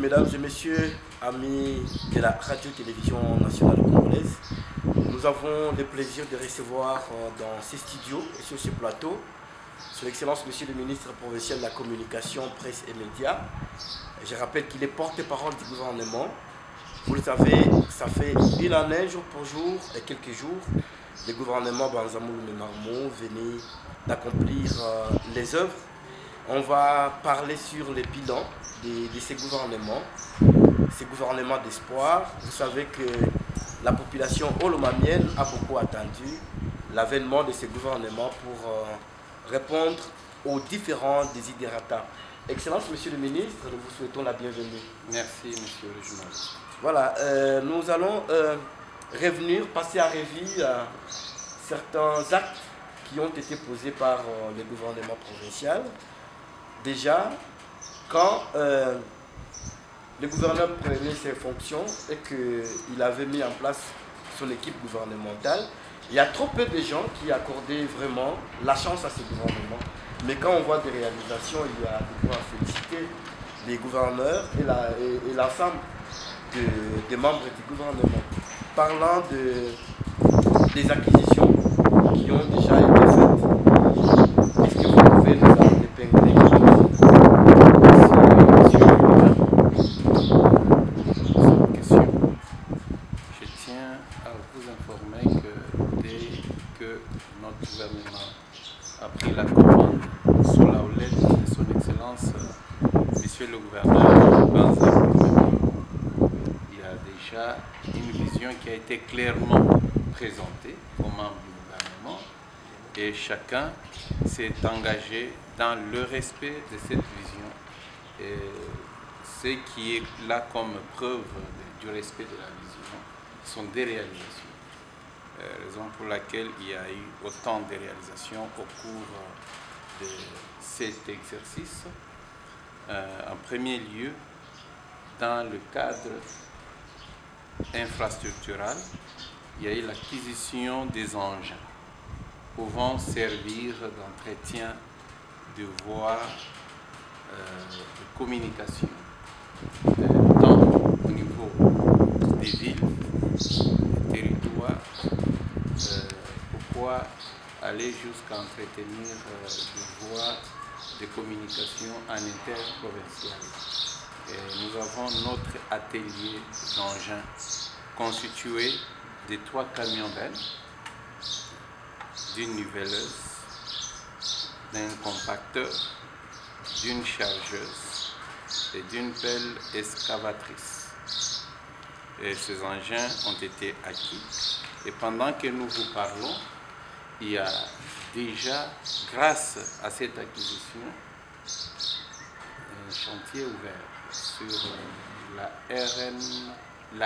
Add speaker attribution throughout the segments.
Speaker 1: mesdames et messieurs, amis de la radio-télévision nationale congolaise, nous avons le plaisir de recevoir dans ces studios et sur ce plateau Son Excellence Monsieur le ministre provincial de la communication, presse et médias. Je rappelle qu'il est porte-parole du gouvernement. Vous le savez, ça fait une année, jour pour jour, et quelques jours, le gouvernement Banzamoulou Marmou venait d'accomplir les œuvres. On va parler sur le bilan de ces gouvernements d'espoir. Vous savez que la population olomamienne a beaucoup attendu l'avènement de ces gouvernements pour répondre aux différents desiderata. Excellence, Monsieur le ministre, nous vous souhaitons la bienvenue.
Speaker 2: Merci, Monsieur le journaliste.
Speaker 1: Voilà, nous allons revenir, passer à revue certains actes qui ont été posés par le gouvernement provincial. Déjà, quand le gouverneur prenait ses fonctions et qu'il avait mis en place son équipe gouvernementale, il y a trop peu de gens qui accordaient vraiment la chance à ce gouvernement. Mais quand on voit des réalisations, il y a de quoi féliciter les gouverneurs et l'ensemble des membres du gouvernement. Parlant des acquisitions qui ont déjà été faites, est-ce que vous pouvez nous en épingler?
Speaker 2: Je tiens à vous informer que dès que notre gouvernement a pris la commande sous la houlette de son Excellence, Monsieur le gouverneur Banzamoulou, il y a déjà une vision qui a été clairement présentée aux membres du gouvernement et chacun s'est engagé dans le respect de cette vision. Et ce qui est là comme preuve du respect de la vision sont des réalisations. Raison pour laquelle il y a eu autant de réalisations au cours de cet exercice. En premier lieu, dans le cadre infrastructural, il y a eu l'acquisition des engins pouvant servir d'entretien de voies de communication, tant au niveau des villes, des territoires, pourquoi aller jusqu'à entretenir des voies de communication en interprovincial. Nous avons notre atelier d'engins constitué de 3 camions bennes, d'une niveleuse, d'un compacteur, d'une chargeuse et d'une pelle excavatrice. Et ces engins ont été acquis. Et pendant que nous vous parlons, il y a déjà, grâce à cette acquisition, un chantier ouvert sur la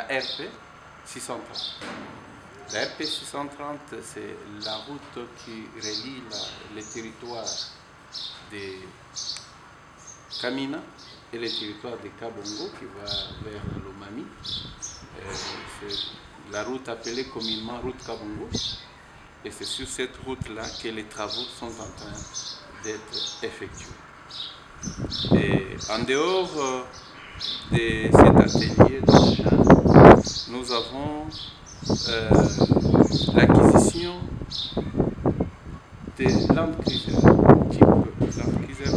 Speaker 2: RP 630. La RP 630, c'est la route qui relie les territoires de Kamina et le territoire de Kabongo qui va vers Lomami. C'est la route appelée communément route Kabongo. Et c'est sur cette route-là que les travaux sont en train d'être effectués. Et en dehors de cet atelier d'engins, nous avons l'acquisition de Land Cruiser, type Land Cruiser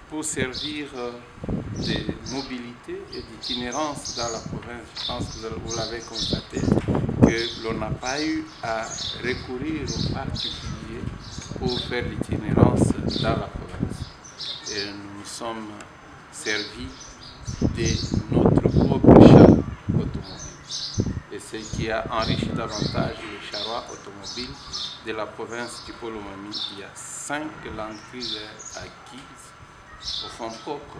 Speaker 2: pour servir de mobilité et d'itinérance dans la province. Je pense que vous l'avez constaté, que l'on n'a pas eu à recourir aux particuliers pour faire l'itinérance dans la province. Et nous nous sommes servis de notre propre char automobile. Et ce qui a enrichi davantage les charrois automobiles de la province du Polomami. Il y a 5 Land Cruiser acquises au fonds propre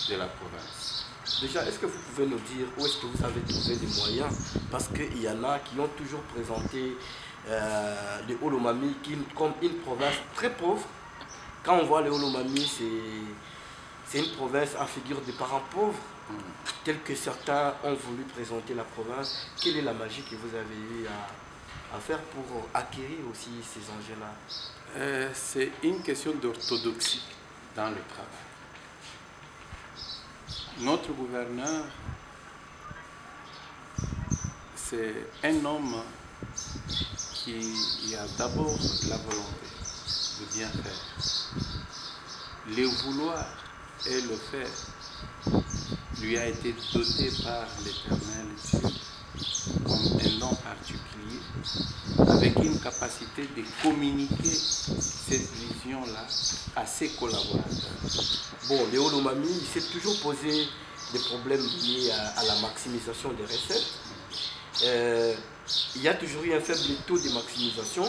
Speaker 2: de la province.
Speaker 1: Déjà, est-ce que vous pouvez nous dire où est-ce que vous avez trouvé les moyens? Parce qu'il y en a qui ont toujours présenté le Olomami comme une province très pauvre. Quand on voit le Olomami, c'est une province en figure de parents pauvres, tel que certains ont voulu présenter la province. Quelle est la magie que vous avez eu à faire pour acquérir aussi ces engins-là?
Speaker 2: C'est une question d'orthodoxie dans le travail. notre gouverneur, c'est un homme qui a d'abord la volonté de bien faire. Le vouloir et le faire lui a été doté par l'Éternel Dieu comme un don particulier, avec une capacité de communiquer cette vision-là à ses collaborateurs.
Speaker 1: Bon, Léo Lomami, il s'est toujours posé des problèmes liés à la maximisation des recettes. Il y a toujours eu un faible taux de maximisation,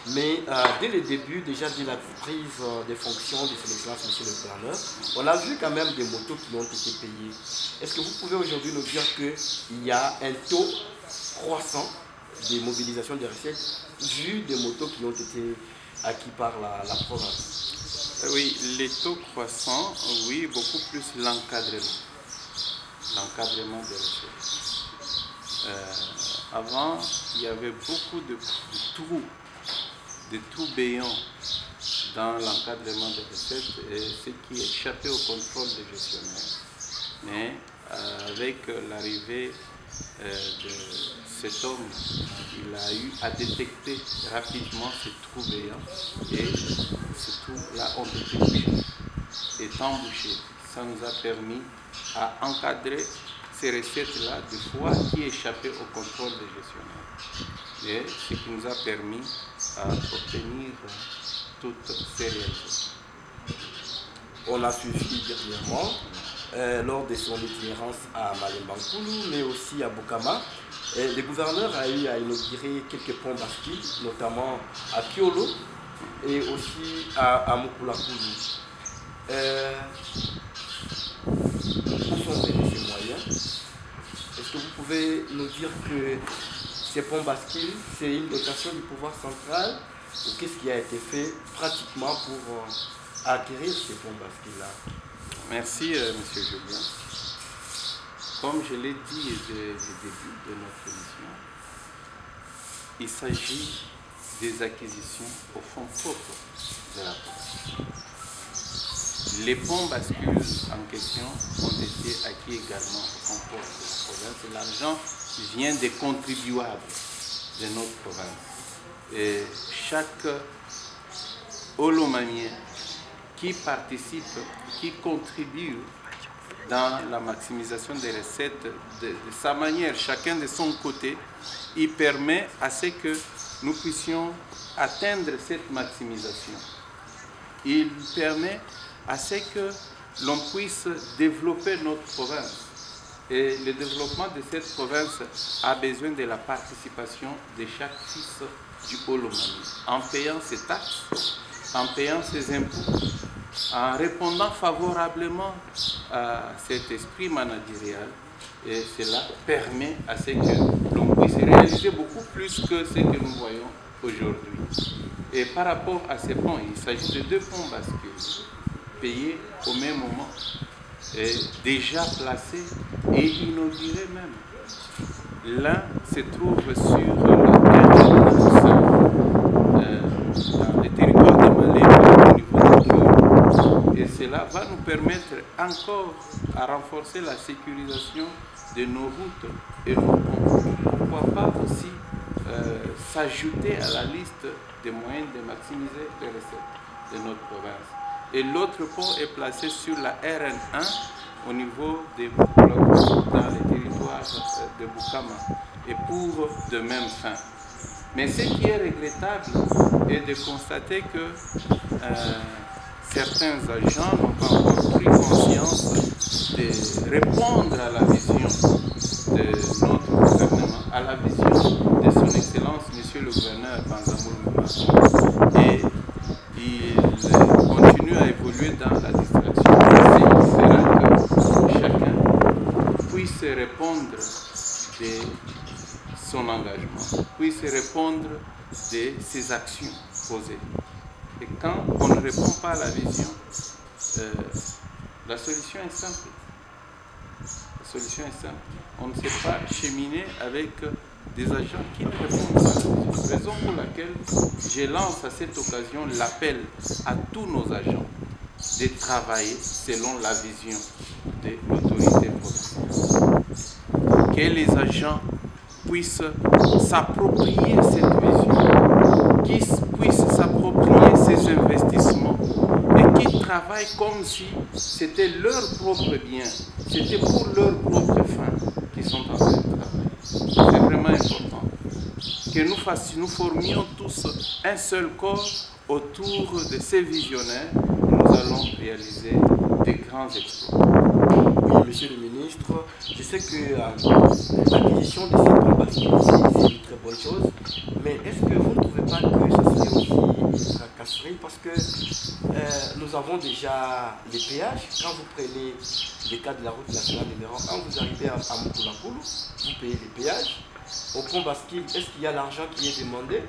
Speaker 1: mais dès le début, déjà dès la prise des fonctions de son excellence, monsieur le gouverneur, on a vu quand même des motos qui ont été payées. Est-ce que vous pouvez aujourd'hui nous dire qu'il y a un taux croissant de mobilisation des recettes vu des motos qui ont été acquis par la province?
Speaker 2: Oui, les taux croissants, oui, beaucoup plus l'encadrement des recettes. Avant, il y avait beaucoup de trous béants dans l'encadrement des recettes, et ce qui échappait au contrôle des gestionnaires. Mais avec l'arrivée de cet homme, il a eu à détecter rapidement ces trous béants, et ces trous-là ont été bouchés. Étant bouchés, ça nous a permis à encadrer ces recettes-là de fois qui échappaient au contrôle des gestionnaires. Et ce qui nous a permis d'obtenir toutes ces réalisations.
Speaker 1: On a suivi dernièrement, lors de son itinérance à Malembankoulou, mais aussi à Bukama, le gouverneur a eu à inaugurer quelques ponts bascules, notamment à Kiolo et aussi à Mukulakoulou. Où sont venus ces moyens? Est-ce que vous pouvez nous dire que ces ponts bascules, c'est une dotation du pouvoir central, ou qu'est-ce qui a été fait pratiquement pour acquérir ces ponts bascules-là?
Speaker 2: Merci, M. Julien. Comme je l'ai dit au début de notre émission, il s'agit des acquisitions au fonds propre de la province. Les ponts bascules en question ont été acquis également au fonds propre de la province. L'argent vient des contribuables de notre province. Et chaque Olomamien qui participe, qui contribue dans la maximisation des recettes de sa manière, chacun de son côté, il permet à ce que nous puissions atteindre cette maximisation. Il permet à ce que l'on puisse développer notre province. Et le développement de cette province a besoin de la participation de chaque fils du Olomami, en payant ses taxes, en payant ses impôts, en répondant favorablement à cet esprit managérial. Et cela permet à ce que l'on puisse réaliser beaucoup plus que ce que nous voyons aujourd'hui. Et par rapport à ces ponts, il s'agit de 2 ponts bascules payés au même moment, et déjà placés et inaugurés même. L'un se trouve sur dans le territoire de Malé, au niveau de Kyo, et cela va nous permettre encore à renforcer la sécurisation de nos routes et nos ponts. Pourquoi pas aussi s'ajouter à la liste des moyens de maximiser les recettes de notre province. Et l'autre pont est placé sur la RN1 au niveau des Mukulakoulou, dans les territoires de Bukama, et pour de même fin. Mais ce qui est regrettable est de constater que certains agents n'ont pas encore pris conscience de répondre à la vision de notre gouvernement, à la vision de son Excellence, Monsieur le gouverneur Banzamoul Moumassou. Et il continue à évoluer dans la distraction. Il sera que chacun puisse répondre de son engagement, puisse répondre de ses actions posées. Et quand on ne répond pas à la vision, la solution est simple. La solution est simple. On ne sait pas cheminer avec des agents qui ne répondent pas à la vision. Raison pour laquelle je lance à cette occasion l'appel à tous nos agents de travailler selon la vision de l'autorité que les agents puissent s'approprier cette vision, qu'ils puissent s'approprier ces investissements et qu'ils travaillent comme si c'était leur propre bien, c'était pour leur propre fin qu'ils sont en train de travailler. C'est vraiment important que nous formions tous un seul corps autour de ces visionnaires et nous allons réaliser des grands exploits.
Speaker 1: Oui, monsieur le ministre, je sais que l'acquisition de ces pompes bascules, c'est une très bonne chose, mais est-ce que vous ne trouvez pas que ça serait aussi une tracasserie parce que nous avons déjà les péages. Quand vous prenez les cas de la route nationale numéro 1, vous arrivez à Mukulapoulou, vous payez les péages. Au pont Basquille, est-ce qu'il y a l'argent qui est demandé?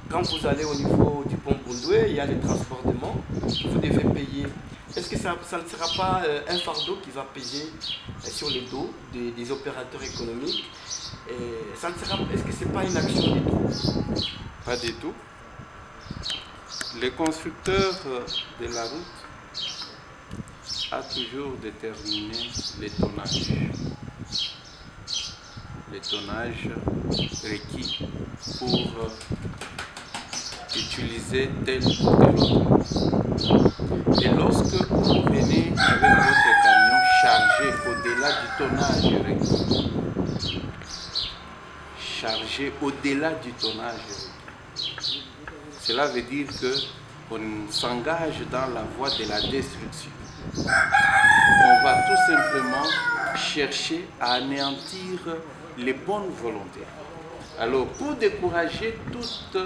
Speaker 1: Quand vous allez au niveau du pont Bundoué, il y a les transportements, vous devez payer. Est-ce que ça ne sera pas un fardeau qui va peser sur les dos des opérateurs économiques? Est-ce que ce n'est pas une action des trop?
Speaker 2: Pas du tout. Le constructeur de la route a toujours déterminé les tonnages. Les tonnages requis pour utiliser tel ou tel autre. Et lorsque vous venez avec votre camion chargé au-delà du tonnage requis, cela veut dire qu'on s'engage dans la voie de la destruction. On va tout simplement chercher à anéantir les bonnes volontés. Alors, pour décourager toutes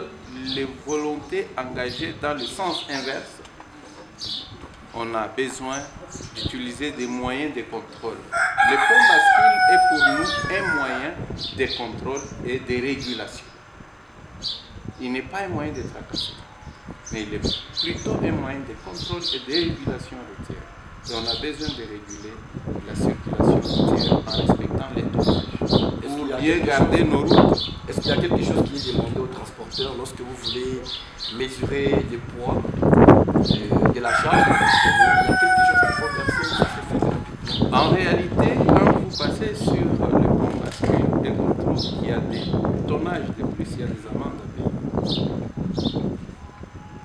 Speaker 2: les volontés engagées dans le sens inverse, on a besoin d'utiliser des moyens de contrôle. Le pont bascule est pour nous un moyen de contrôle et de régulation. Il n'est pas un moyen de tracasserie, mais il est plutôt un moyen de contrôle et de régulation routière. Et on a besoin de réguler la circulation routière en respectant les tonnages pour bien garder nos routes.
Speaker 1: Est-ce qu'il y a quelque chose qui est demandé aux transporteurs lorsque vous voulez mesurer les poids de la charge? Il y a quelque chose qu'il faut verser, ça se fait rapidement.
Speaker 2: En réalité, quand vous passez sur le pont bascule et qu'on trouve qu'il y a des tonnages de plus, il y a des amendes à payer.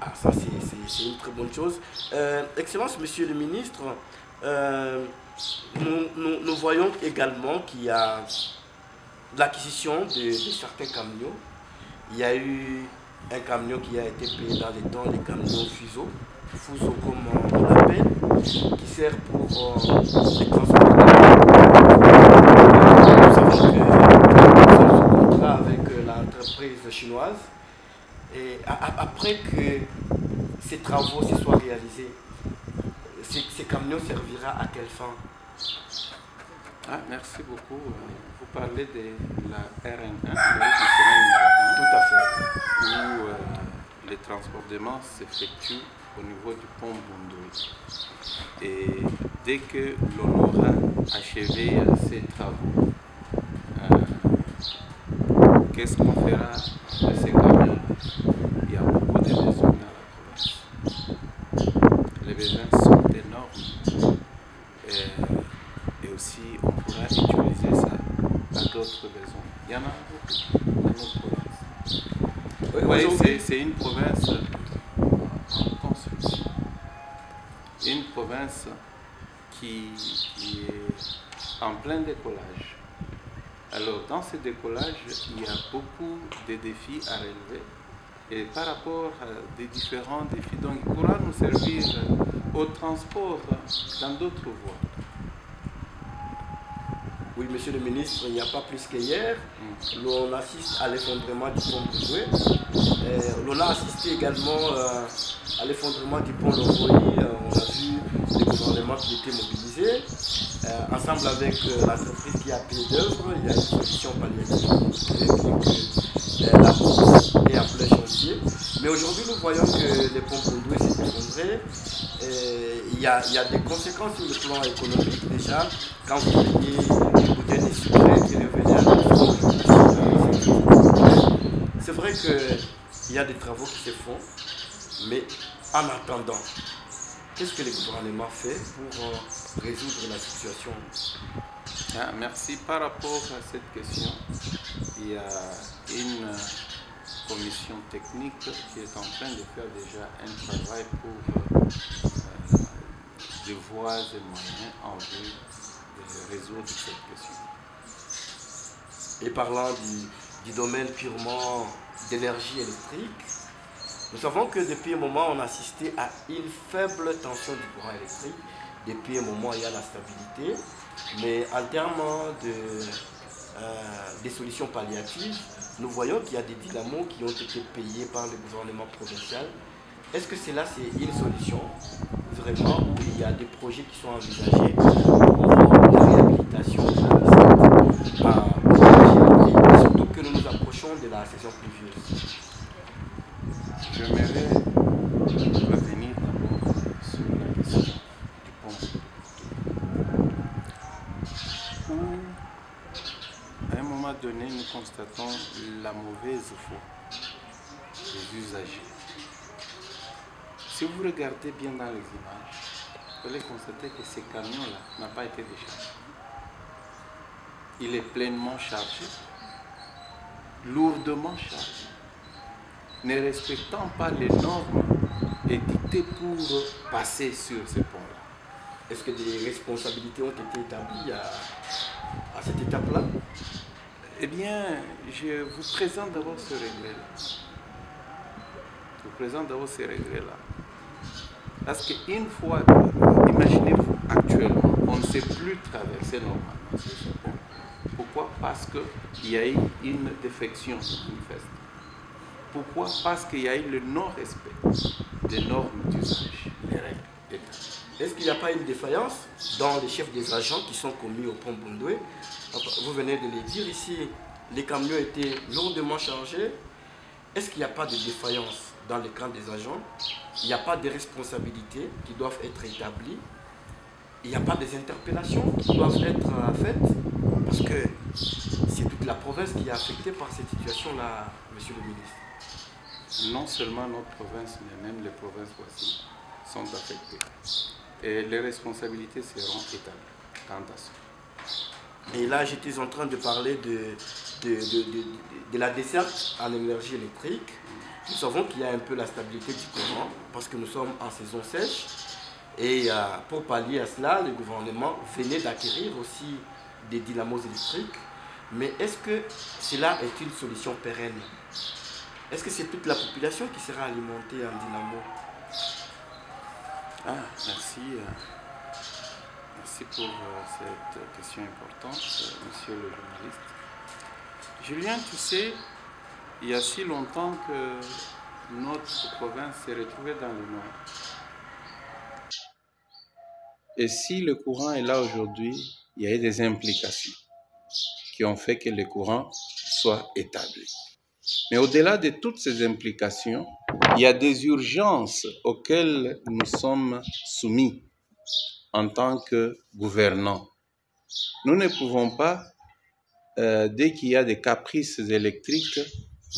Speaker 1: Ah, ça c'est une très bonne chose. Excellence, monsieur le ministre, nous voyons également qu'il y a l'acquisition de certains camions. Il y a eu un camion qui a été payé dans les temps, les camions Fuso comme on l'appelle, qui sert pour les transports. Nous savons que nous sommes sous contrat avec l'entreprise chinoise. Et après que ces travaux se soient réalisés, ces camions servira à quelle fin?
Speaker 2: Ah, merci beaucoup. Vous parlez de la RN1, la route nationale numéro 1.
Speaker 1: Tout à fait.
Speaker 2: Où les transportements s'effectuent au niveau du pont Bundoué. Et dès que l'on aura achevé ces travaux, qu'est-ce qu'on fera de ces camions? Il y a beaucoup de besoins dans la province. Les besoins sont énormes. Et aussi, on pourra utiliser ça à d'autres besoins. Il y en a beaucoup dans notre province. Vous voyez, c'est une province en construction. Une province qui est en plein décollage. Alors, dans ce décollage, il y a beaucoup de défis à relever. Et par rapport à des différents défis, donc il pourra nous servir au transport dans d'autres voies.
Speaker 1: Oui, monsieur le ministre, il n'y a pas plus qu'hier, l'on assiste à l'effondrement du pont Bundoué. L'on a assisté également à l'effondrement du pont Longoï. On a vu le gouvernement qui était mobilisé. Ensemble avec l'entreprise qui a pied d'œuvre, il y a une solution palliative. La route est en plein chantier. Mais aujourd'hui, nous voyons que le pont Bundoué s'est effondré. Il y a des conséquences sur le plan économique déjà. Quand vous voyez les bouteilles de sucre qui revenaient à c'est vrai qu'il y a des travaux qui se font, mais en attendant, qu'est-ce que le gouvernement fait pour résoudre la situation?
Speaker 2: Merci. Par rapport à cette question, il y a une commission technique qui est en train de faire déjà un travail pour des voies et moyens en vue de résoudre cette question.
Speaker 1: Et parlant du domaine purement d'énergie électrique, nous savons que depuis un moment, on a assisté à une faible tension du courant électrique. Depuis un moment, il y a la stabilité. Mais en termes des solutions palliatives, nous voyons qu'il y a des dynamos qui ont été payés par le gouvernement provincial. Est-ce que cela, c'est une solution vraiment où il y a des projets qui sont envisagés pour la réhabilitation surtout que nous nous approchons de la saison pluvieuse?
Speaker 2: J'aimerais revenir d'abord sur la question du pont. À un moment donné, nous constatons la mauvaise foi des usagers. Si vous regardez bien dans les images, vous allez constater que ce camion-là n'a pas été déchargé. Il est pleinement chargé, lourdement chargé, ne respectant pas les normes édictées pour passer sur ce pont-là.
Speaker 1: Est-ce que des responsabilités ont été établies à cette étape-là?
Speaker 2: Eh bien, je vous présente d'abord ce regret-là. Je vous présente d'abord ce regret-là. Parce qu'une fois, imaginez-vous, actuellement, on ne sait plus traverser normalement ce pont. Pourquoi? Parce qu'il y a eu une défection manifeste. Pourquoi? Parce qu'il y a eu le non-respect des normes d'usage, des règles établies.
Speaker 1: Est-ce qu'il n'y a pas une défaillance dans les chefs des agents qui sont commis au pont Bundoué? Vous venez de le dire ici, les camions étaient lourdement chargés. Est-ce qu'il n'y a pas de défaillance dans les camps des agents? Il n'y a pas de responsabilités qui doivent être établies? Il n'y a pas des interpellations qui doivent être faites? Parce que c'est toute la province qui est affectée par cette situation-là, monsieur le ministre.
Speaker 2: Non seulement notre province, mais même les provinces voisines sont affectées. Et les responsabilités seront établies quant à ça.
Speaker 1: Et là, j'étais en train de parler de la desserte en énergie électrique. Nous savons qu'il y a un peu la stabilité du courant parce que nous sommes en saison sèche. Et pour pallier à cela, le gouvernement venait d'acquérir aussi des dynamos électriques. Mais est-ce que cela est une solution pérenne? Est-ce que c'est toute la population qui sera alimentée en dynamo?
Speaker 2: Merci. Merci pour cette question importante, monsieur le journaliste. Julien, tu sais, il y a si longtemps que notre province s'est retrouvée dans le nord. Et si le courant est là aujourd'hui, il y a eu des implications qui ont fait que le courant soit établi. Mais au-delà de toutes ces implications, il y a des urgences auxquelles nous sommes soumis en tant que gouvernants. Nous ne pouvons pas, dès qu'il y a des caprices électriques,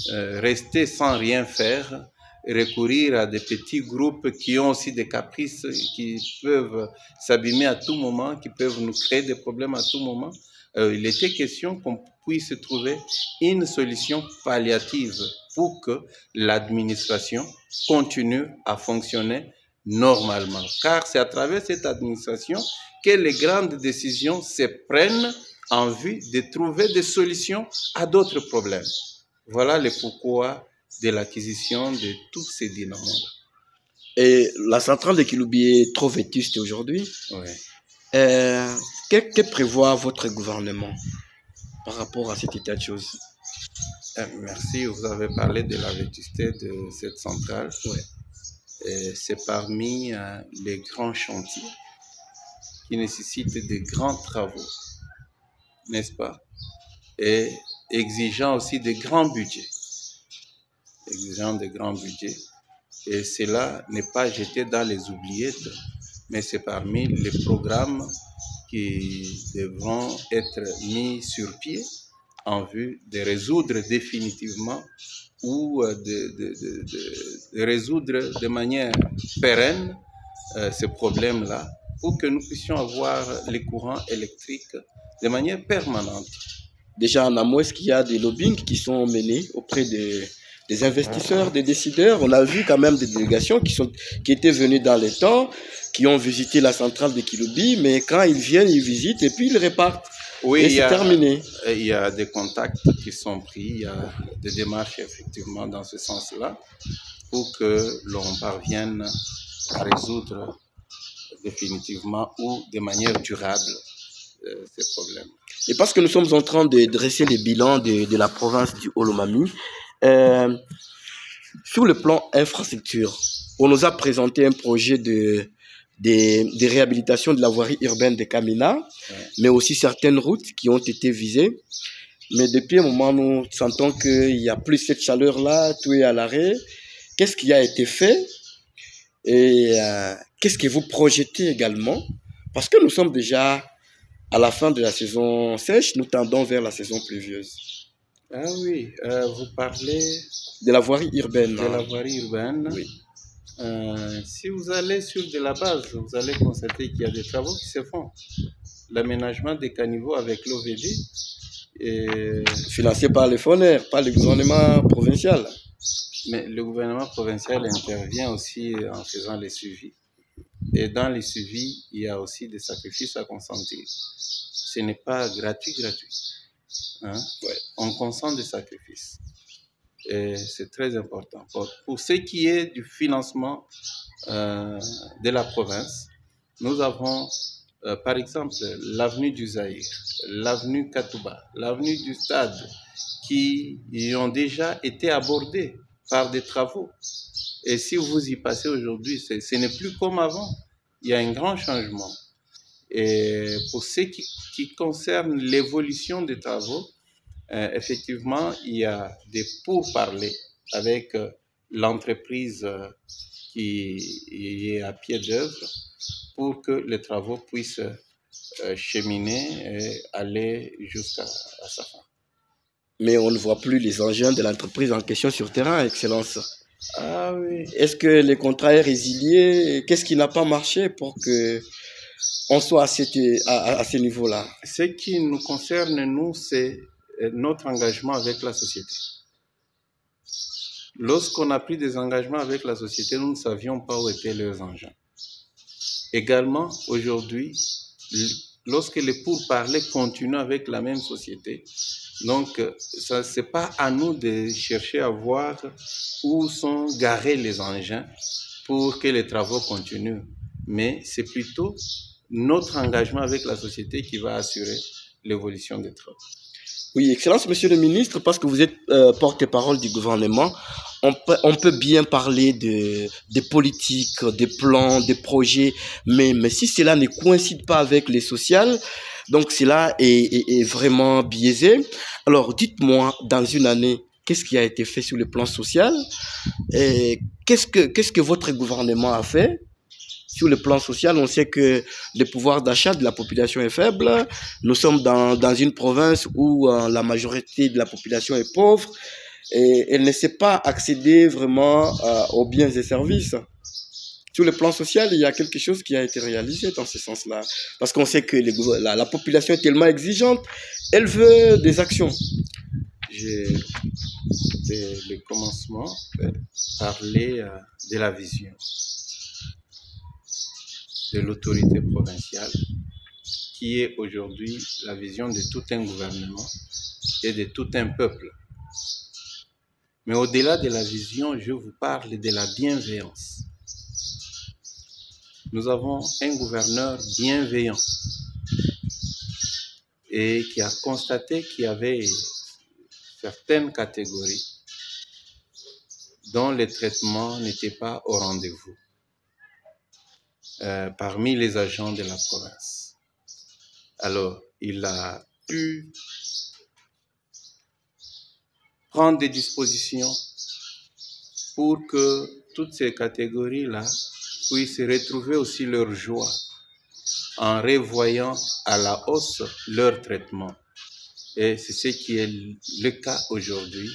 Speaker 2: rester sans rien faire, recourir à des petits groupes qui ont aussi des caprices, qui peuvent s'abîmer à tout moment, qui peuvent nous créer des problèmes à tout moment. Il était question qu'on puisse trouver une solution palliative pour que l'administration continue à fonctionner normalement. Car c'est à travers cette administration que les grandes décisions se prennent en vue de trouver des solutions à d'autres problèmes. Voilà le pourquoi de l'acquisition de tous ces dynamos-là.
Speaker 1: Et la centrale de Kiloubi est trop vétuste aujourd'hui.
Speaker 2: Oui.
Speaker 1: Que prévoit votre gouvernement par rapport à cet état de choses?
Speaker 2: Merci, vous avez parlé de la vétusté de cette centrale.
Speaker 1: Oui.
Speaker 2: C'est parmi les grands chantiers qui nécessitent de grands travaux, n'est-ce pas? Et exigeant aussi de grands budgets. Exigeant de grands budgets. Et cela n'est pas jeté dans les oubliettes, mais c'est parmi les programmes qui devront être mis sur pied en vue de résoudre définitivement ou de résoudre de manière pérenne ce problème-là pour que nous puissions avoir les courants électriques de manière permanente.
Speaker 1: Déjà en amont, est-ce qu'il y a des lobbying qui sont menés auprès des investisseurs, des décideurs? On a vu quand même des délégations qui étaient venues dans les temps, qui ont visité la centrale de Kiloubi, mais quand ils viennent, ils visitent et puis ils repartent.
Speaker 2: Oui,
Speaker 1: et c'est terminé.
Speaker 2: Il y a des contacts qui sont pris, il y a des démarches effectivement dans ce sens-là pour que l'on parvienne à résoudre définitivement ou de manière durable ces problèmes.
Speaker 1: Et parce que nous sommes en train de dresser les bilans de la province du Haut-Lomami, sur le plan infrastructure, on nous a présenté un projet de réhabilitation de la voirie urbaine de Kamina, mais aussi certaines routes qui ont été visées. Mais depuis un moment, nous sentons qu'il n'y a plus cette chaleur-là, tout est à l'arrêt. Qu'est-ce qui a été fait et qu'est-ce que vous projetez également? Parce que nous sommes déjà à la fin de la saison sèche, nous tendons vers la saison pluvieuse.
Speaker 2: Ah oui, vous parlez
Speaker 1: de la voirie urbaine.
Speaker 2: De la voirie urbaine.
Speaker 1: Oui.
Speaker 2: Si vous allez sur de la base, vous allez constater qu'il y a des travaux qui se font. L'aménagement des caniveaux avec l'OVD.
Speaker 1: Financé par les FONER, par le gouvernement provincial.
Speaker 2: Mais le gouvernement provincial intervient aussi en faisant les suivis. Et dans les suivis, il y a aussi des sacrifices à consentir. Ce n'est pas gratuit. Hein? Ouais. On consent des sacrifices. Et c'est très important. Pour ce qui est du financement de la province, nous avons par exemple l'avenue du Zaïre, l'avenue Katouba, l'avenue du Stade, qui ont déjà été abordées par des travaux. Et si vous y passez aujourd'hui, ce n'est plus comme avant. Il y a un grand changement. Et pour ce qui concerne l'évolution des travaux, effectivement, il y a des pourparlers avec l'entreprise qui est à pied d'œuvre pour que les travaux puissent cheminer et aller jusqu'à sa fin.
Speaker 1: Mais on ne voit plus les engins de l'entreprise en question sur terrain, Excellence.
Speaker 2: Ah oui.
Speaker 1: Est-ce que les contrats est résilié? Qu'est-ce qui n'a pas marché pour que on soit à ce niveau-là?
Speaker 2: Ce qui nous concerne, nous, c'est notre engagement avec la société. Lorsqu'on a pris des engagements avec la société, nous ne savions pas où étaient leurs engins. Également, aujourd'hui, lorsque les pourparlers continuent avec la même société, donc ça c'est pas à nous de chercher à voir où sont garés les engins pour que les travaux continuent, mais c'est plutôt notre engagement avec la société qui va assurer l'évolution des travaux.
Speaker 1: Oui, Excellence, Monsieur le Ministre, parce que vous êtes porte-parole du gouvernement, on peut bien parler des politiques, des plans, des projets, mais si cela ne coïncide pas avec les sociales, donc cela est vraiment biaisé. Alors, dites-moi, dans une année, qu'est-ce qui a été fait sur le plan social et qu'est-ce que votre gouvernement a fait? Sur le plan social, on sait que le pouvoir d'achat de la population est faible. Nous sommes dans une province où la majorité de la population est pauvre et elle ne sait pas accéder vraiment aux biens et services. Sur le plan social, il y a quelque chose qui a été réalisé dans ce sens-là. Parce qu'on sait que la population est tellement exigeante, elle veut des actions.
Speaker 2: J'ai, dès le commencement, parlé de la vision de l'autorité provinciale, qui est aujourd'hui la vision de tout un gouvernement et de tout un peuple. Mais au-delà de la vision, je vous parle de la bienveillance. Nous avons un gouverneur bienveillant et qui a constaté qu'il y avait certaines catégories dont les traitements n'étaient pas au rendez-vous. Parmi les agents de la province. Alors, il a pu prendre des dispositions pour que toutes ces catégories-là puissent retrouver aussi leur joie en revoyant à la hausse leur traitement. Et c'est ce qui est le cas aujourd'hui.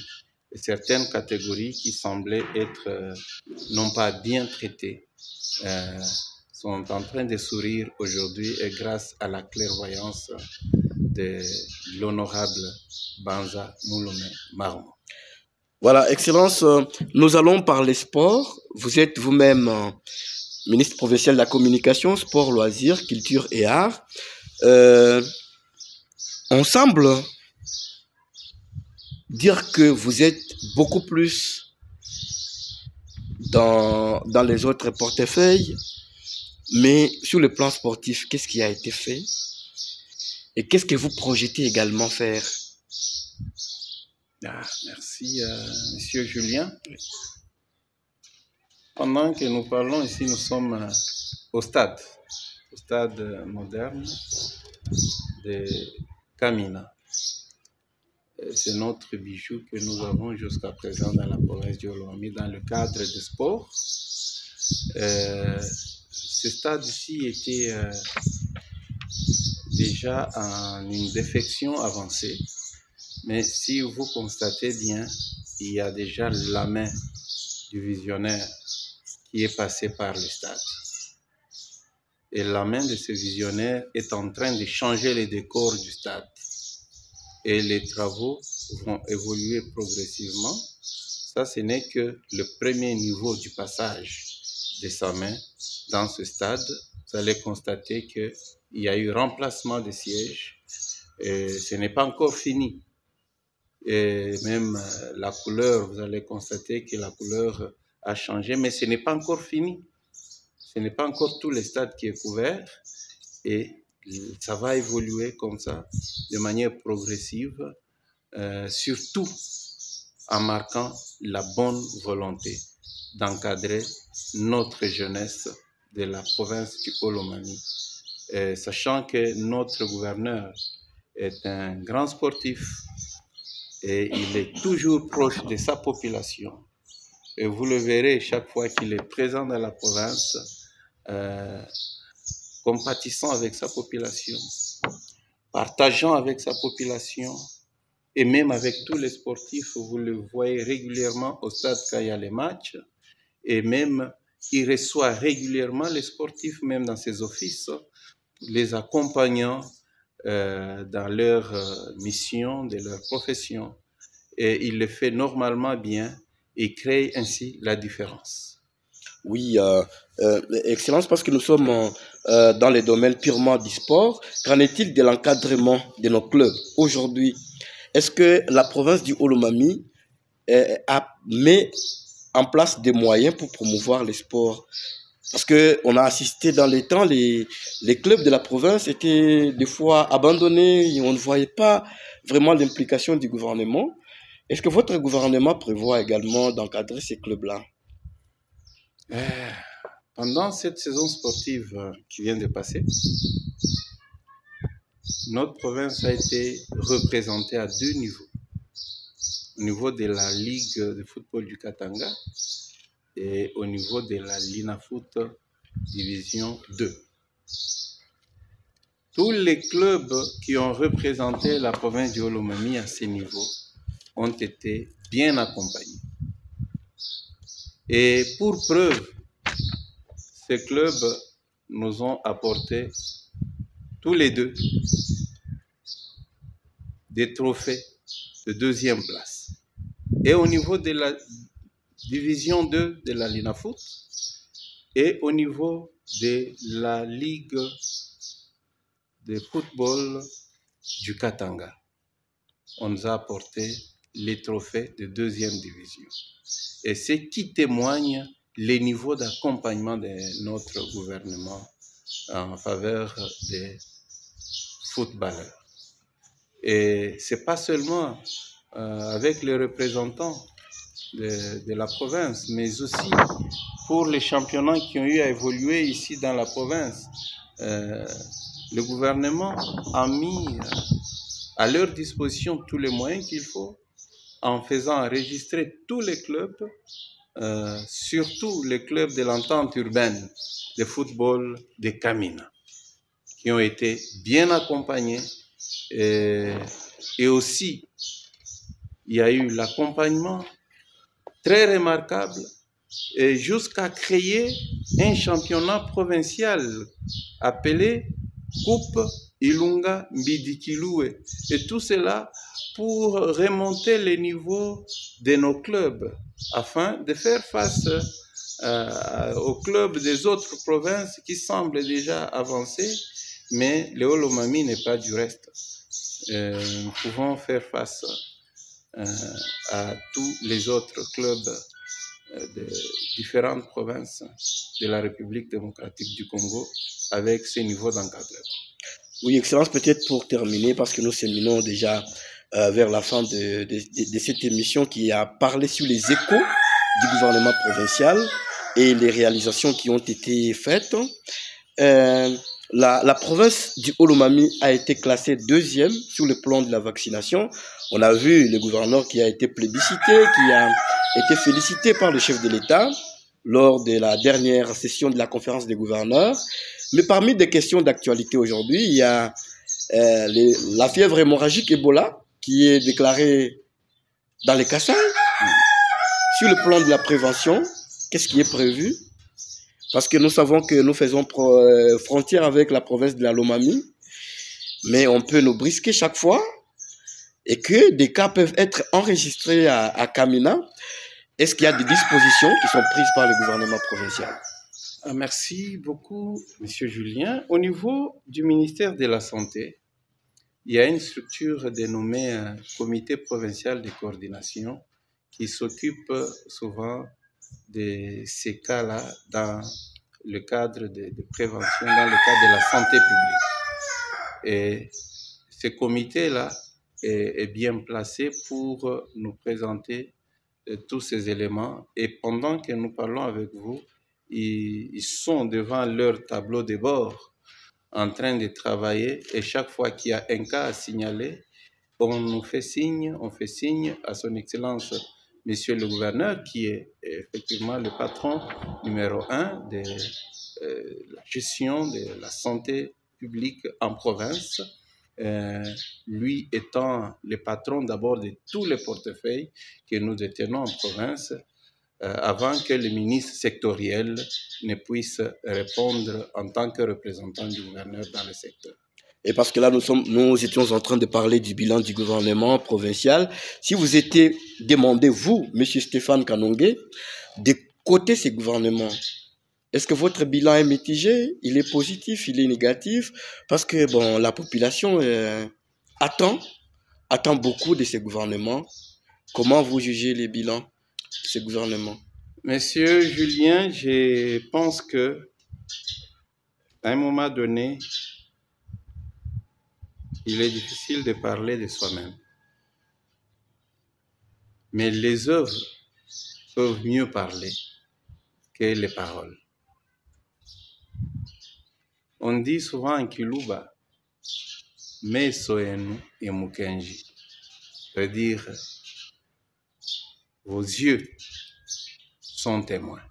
Speaker 2: Certaines catégories qui semblaient être non pas bien traitées, sont en train de sourire aujourd'hui et grâce à la clairvoyance de l'honorable Banza Mouloumé Marmo.
Speaker 1: Voilà, Excellence, nous allons parler sport. Vous êtes vous-même ministre provincial de la communication, sport, loisirs, culture et arts. On semble dire que vous êtes beaucoup plus dans les autres portefeuilles, mais sur le plan sportif, qu'est-ce qui a été fait et qu'est-ce que vous projetez également faire?
Speaker 2: Merci, Monsieur Julien. Pendant que nous parlons ici, nous sommes au stade moderne de Kamina. C'est notre bijou que nous avons jusqu'à présent dans la province du Olomami dans le cadre du sport. Ce stade ici était déjà en une défection avancée, mais si vous constatez bien, il y a déjà la main du visionnaire qui est passée par le stade. Et la main de ce visionnaire est en train de changer les décors du stade. Et les travaux vont évoluer progressivement. Ça, ce n'est que le premier niveau du passage de sa main dans ce stade. Vous allez constater qu'il y a eu remplacement de sièges. Et ce n'est pas encore fini. Et même la couleur, vous allez constater que la couleur a changé, mais ce n'est pas encore fini. Ce n'est pas encore tout le stade qui est couvert. Et ça va évoluer comme ça, de manière progressive, surtout en marquant la bonne volonté d'encadrer notre jeunesse de la province du Olomami, sachant que notre gouverneur est un grand sportif et il est toujours proche de sa population. Et vous le verrez chaque fois qu'il est présent dans la province, compatissant avec sa population, partageant avec sa population, et même avec tous les sportifs, vous le voyez régulièrement au stade quand il y a les matchs, et même il reçoit régulièrement les sportifs, même dans ses offices, les accompagnant dans leur mission, de leur profession, et il le fait normalement bien et crée ainsi la différence.
Speaker 1: Oui, Excellence, parce que nous sommes dans les domaines purement du sport. Qu'en est-il de l'encadrement de nos clubs aujourd'hui? Est-ce que la province du Olomami met en place des moyens pour promouvoir le sport? Parce qu'on a assisté dans les temps, les clubs de la province étaient des fois abandonnés, et on ne voyait pas vraiment l'implication du gouvernement. Est-ce que votre gouvernement prévoit également d'encadrer ces clubs-là?
Speaker 2: Pendant cette saison sportive qui vient de passer, notre province a été représentée à deux niveaux. Au niveau de la Ligue de football du Katanga et au niveau de la Linafoot Division 2. Tous les clubs qui ont représenté la province du Olomami à ces niveaux ont été bien accompagnés. Et pour preuve, ces clubs nous ont apporté tous les deux des trophées de deuxième place. Et au niveau de la division 2 de la Linafoot et au niveau de la Ligue de football du Katanga, on nous a apporté les trophées de deuxième division. Et ce qui témoigne les niveaux d'accompagnement de notre gouvernement en faveur des footballeurs. Et ce n'est pas seulement avec les représentants de la province, mais aussi pour les championnats qui ont eu à évoluer ici dans la province. Le gouvernement a mis à leur disposition tous les moyens qu'il faut en faisant enregistrer tous les clubs, surtout les clubs de l'entente urbaine de football de Kamina, qui ont été bien accompagnés. Et aussi, il y a eu l'accompagnement très remarquable jusqu'à créer un championnat provincial appelé Coupe Ilunga Mbidikiloué. Et tout cela pour remonter les niveaux de nos clubs afin de faire face aux clubs des autres provinces qui semblent déjà avancés, mais le Olomami n'est pas du reste. Nous pouvons faire face à tous les autres clubs de différentes provinces de la République démocratique du Congo avec ces niveaux d'encadrement.
Speaker 1: Oui, Excellence, peut-être pour terminer, parce que nous séminons déjà vers la fin de cette émission qui a parlé sur les échos du gouvernement provincial et les réalisations qui ont été faites. La province du Olomami a été classée 2e sur le plan de la vaccination. On a vu le gouverneur qui a été plébiscité, qui a été félicité par le chef de l'État lors de la dernière session de la conférence des gouverneurs. Mais parmi des questions d'actualité aujourd'hui, il y a la fièvre hémorragique Ebola qui est déclarée dans les Kassai. Sur le plan de la prévention, qu'est-ce qui est prévu? Parce que nous savons que nous faisons frontière avec la province de la Lomami, mais on peut nous brisquer chaque fois et que des cas peuvent être enregistrés à Kamina. Est-ce qu'il y a des dispositions qui sont prises par le gouvernement provincial?
Speaker 2: Merci beaucoup, M. Julien. Au niveau du ministère de la Santé, il y a une structure dénommée Comité provincial de coordination qui s'occupe souvent de ces cas-là dans le cadre de prévention, dans le cadre de la santé publique. Et ce comité-là est bien placé pour nous présenter tous ces éléments. Et pendant que nous parlons avec vous, ils sont devant leur tableau de bord en train de travailler. Et chaque fois qu'il y a un cas à signaler, on fait signe à son Excellence Monsieur le gouverneur, qui est effectivement le patron numéro 1 de la gestion de la santé publique en province, lui étant le patron d'abord de tous les portefeuilles que nous détenons en province, avant que les ministres sectoriels ne puissent répondre en tant que représentants du gouverneur dans le secteur.
Speaker 1: Et parce que là, nous étions en train de parler du bilan du gouvernement provincial. Si vous étiez demandé, vous, M. Stéphane Kanongué, d'écouter ces gouvernements, est-ce que votre bilan est mitigé? Il est positif? Il est négatif? Parce que bon, la population attend beaucoup de ces gouvernements. Comment vous jugez les bilans de ces gouvernements?
Speaker 2: Monsieur Julien, je pense que à un moment donné, il est difficile de parler de soi-même. Mais les œuvres peuvent mieux parler que les paroles. On dit souvent en Kiluba, Meso enu et Mukenji. C'est-à-dire, vos yeux sont témoins.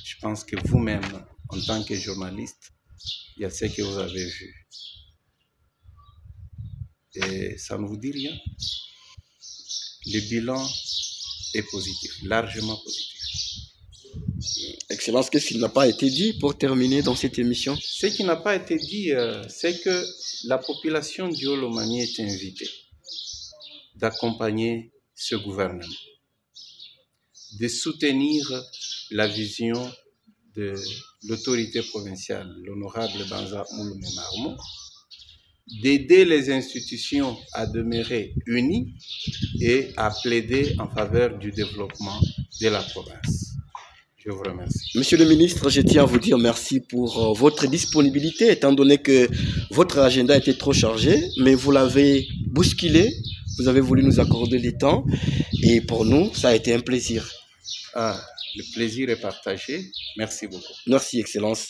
Speaker 2: Je pense que vous-même, en tant que journaliste, il y a ce que vous avez vu. Et ça ne vous dit rien. Le bilan est positif, largement positif.
Speaker 1: Excellence, qu'est-ce qui n'a pas été dit pour terminer dans cette émission?
Speaker 2: Ce qui n'a pas été dit, c'est que la population du Olomami est invitée d'accompagner ce gouvernement, de soutenir la vision de l'autorité provinciale, l'honorable Banza Mouloumé Marmot, d'aider les institutions à demeurer unies et à plaider en faveur du développement de la province. Je vous remercie.
Speaker 1: Monsieur le ministre, je tiens à vous dire merci pour votre disponibilité, étant donné que votre agenda était trop chargé, mais vous l'avez bousculé, vous avez voulu nous accorder le temps, et pour nous, ça a été un plaisir.
Speaker 2: Le plaisir est partagé. Merci beaucoup.
Speaker 1: Merci, Excellence.